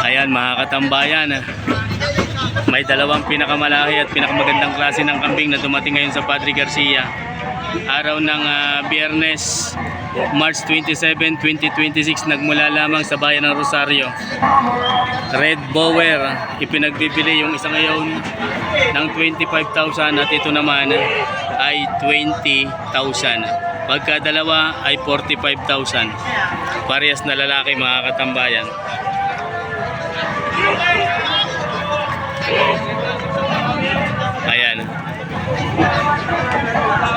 Ayan mga katambayan, may dalawang pinakamalaki at pinakamagandang klase ng kambing na dumating ngayon sa Padre Garcia. Araw ng Biyernes, March 27, 2026, nagmula lamang sa bayan ng Rosario. Red Bower, ipinagbibili yung isang ngayon ng 25,000 at ito naman ay 20,000. Pagka dalawa ay 45,000. Parehas na lalaki mga katambayan. Ayan,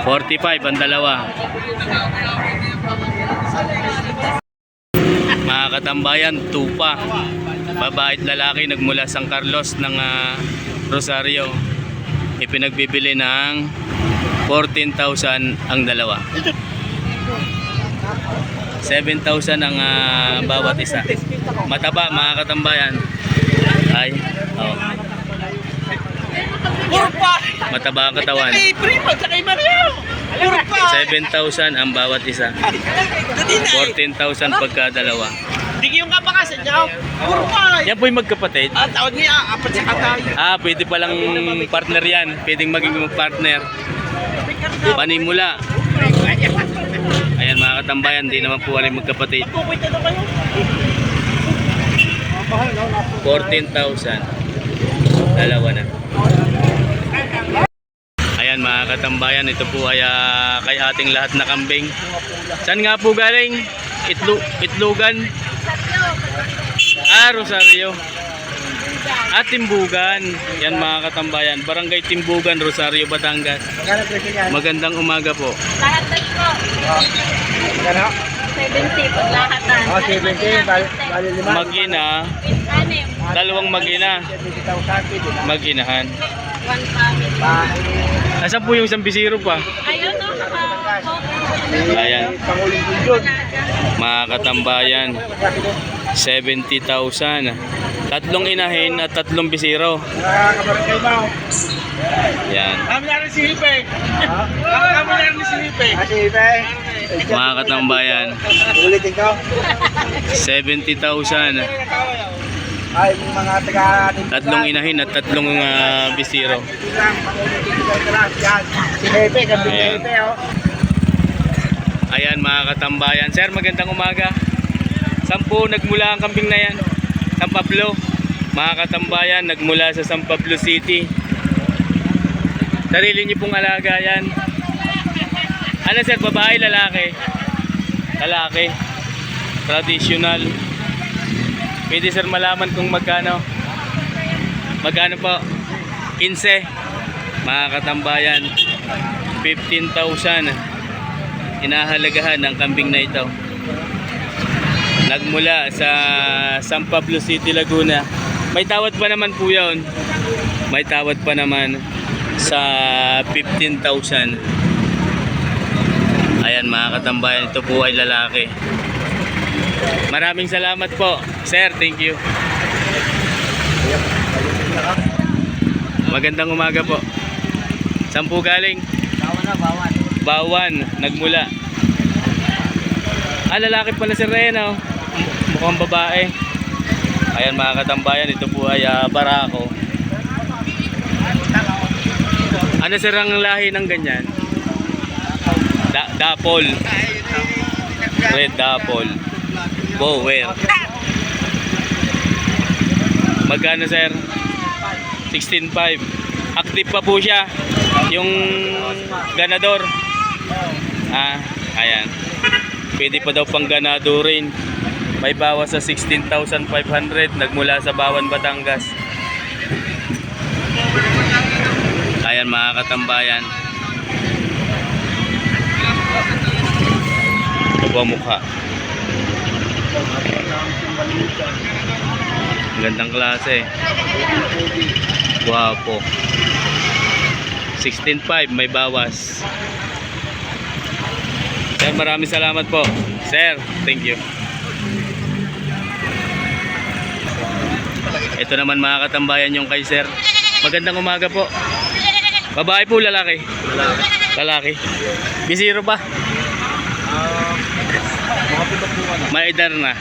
45 ang dalawa. Mga katambayan, tupa, babae at lalaki, nagmula San Carlos ng Rosario. Ipinagbibili ng 14,000 ang dalawa. 7,000 ang bawat isa. Mataba mga katambayan. Ay, oh. Mataba ang katawan. 7,000 ang bawat isa. 14,000 pagka dalawa. Hindi yung kapakasan niya. Yan po yung magkapatid. Tawag niya, apat sa katay. Pwede palang partner yan. Pwedeng maging partner. Panimula. Ayan mga katambayan, hindi naman po alam magkapatid. 14,000. Dalawa na. Ayan mga katambayan, ito po ay kay ating lahat na kambing. Saan nga po galing? Itlogan? Rosario. Timbugan. Yan mga katambayan, Barangay Timbugan, Rosario, Batangas. Magandang umaga po. Lahat na po. 70 pag lahatan. 70, bali lima. Magina. Dalawang magina. Maginahan. One family. Nasaan po yung isang bisiro pa? Ayun o, Ayan. Mga katambayan, 70,000. Tatlong inahin at tatlong bisiro. Nakakabarangay mo. Yan. Kami na rin si Hipe. Kami na rin si Hipe. Si Hipe. Mga katambayan, Ulitin ko. 70,000. Ay, mga taga... Tatlong inahin at tatlong bisiro. Si Hipe, kami ni Ayan. Hipe, oh. Ayan mga katambayan. Sir, magandang umaga. Saan po nagmula ang kambing na yan? San Pablo. Mga katambayan, nagmula sa San Pablo City. Sarili niyo pong alaga yan. Ano sir, babae, lalaki? Lalaki. Traditional. Pwede sir malaman kung magkano? Magkano po? 15. Mga katambayan, 15,000. Inahalagahan ng kambing na ito. Nagmula sa San Pablo City, Laguna. May tawad pa naman po yun. May tawad pa naman sa 15,000. Ayan mga katambayan, ito po ay lalaki. Maraming salamat po sir, thank you. Magandang umaga po. Saan po galing? Bawan, nagmula. Lalaki pala si Rena, oh. Mukhang babae. Ayan mga katambayan, ito po ay Barako. Ano sir ang lahi ng ganyan? Dapol. Red Dapol. Bower. Magkano sir? 16,500. Active pa po siya yung ganador. Ayan. Pwede pa daw pang ganado rin. May bawas sa 16,500. Nagmula sa Bawan, Batangas. Ayan mga katambayan. Ito po ang mukha. Gandang klase. Guwapo. 16,500 may bawas. Sir, maraming salamat po. Sir, thank you. Ito naman mga katambayan yung kay sir. Magandang umaga po. Babae po, lalaki? Lalaki. Bisiro ba? Mga 7 buwan na. May edar na.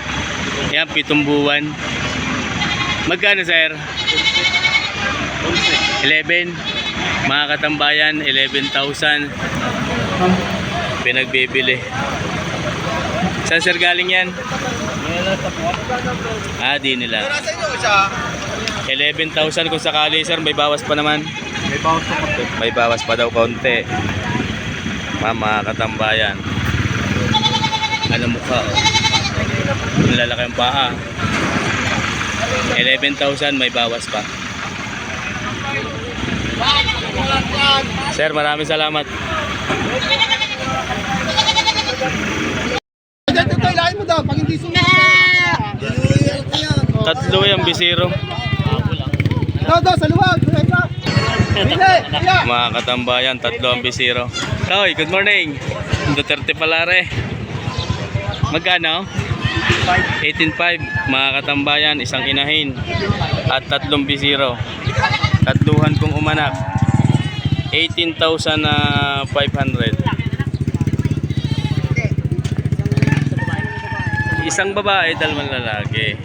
Yan, 7 buwan. Magkano, sir? 11. Mga katambayan, 11,000. Pinagbibili. Saan, sir, galing yan? Di nila. 11,000 kung sakali, sir. May bawas pa naman. May bawas pa daw konti. Mga katambayan. Ano mukha, oh. Ang lalaki ang paa. 11,000, may bawas pa. Sir, maraming salamat. Ito, ilahin mo daw. Pag hindi sumunod. Tatlo yung bisiro. Dodo, sa luwag. Mga katambayan, tatlo ang bisiro. Toy, good morning. Duterte Palare. Magkano? 18,500. Mga katambayan, isang inahin at tatlong bisiro. Tatluhan kong umanak. 18,500. Isang babae, dalawang lalaki.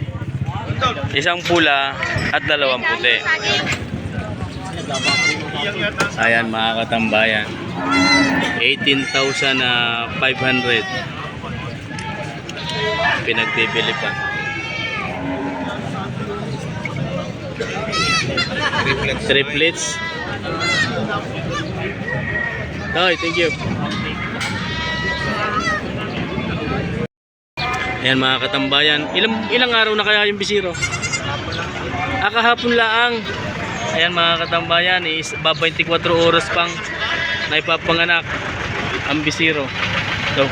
Isang pula at dalawang puti. Ayan, mga katambayan. 18,500. Pinagbibili pa. Triplets. Toy, thank you. Ayan, mga katambayan. Ilang araw na kaya yung bisiro? Kahapon laang. Ayan, mga katambayan, 24 oras pang naipapanganak ang bisiro. So,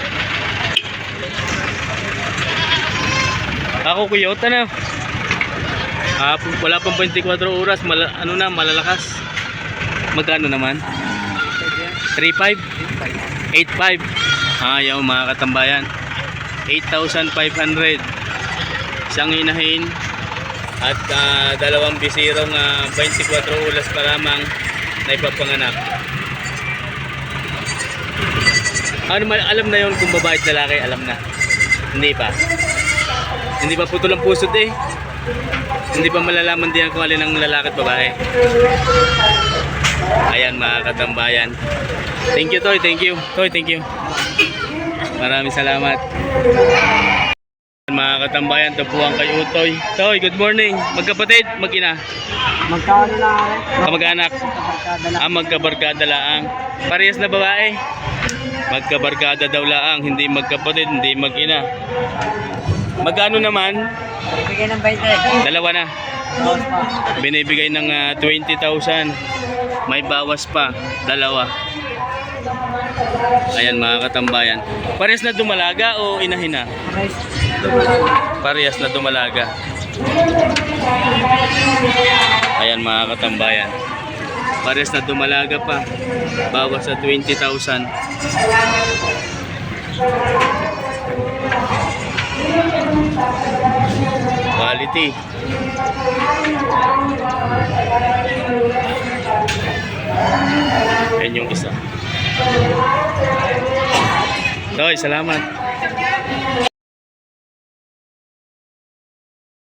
ako kuyota na. Wala pang 24 oras, malalakas. Magkano naman? 3,500? 8,500. Ayaw, mga katambayan. 8,500. Isang inahin at dalawang bisirong 24 oras pa lamang na ipapanganak. Alam na yon kung babae at lalaki, alam na. Hindi pa. Hindi pa putol ang pusod eh. Hindi pa malalaman din kung alin ang lalaki at babae. Ayan, mga katambayan. Thank you, Toy. Thank you. Toy, thank you. Maraming salamat. Mga katambayan, ito po ang kay Utoy. Toy, good morning. Magkapatid, mag-ina. Magkano na rin? Kamag-anak. Magkabarkada laang. Parehas na babae. Magkabarkada daw laang, hindi magkapatid, hindi mag-ina. Magkano naman? Bigay ng 20. Dalawa na. Bawas pa. Binibigay ng 20,000. May bawas pa. Dalawa. Ayan, mga katambayan. Parehas na dumalaga o inahin na? Parehas na dumalaga. Ayan, mga katambayan. Parehas na dumalaga pa. Bawas sa 20,000. Quality. Ayan yung isa. Toy, salamat.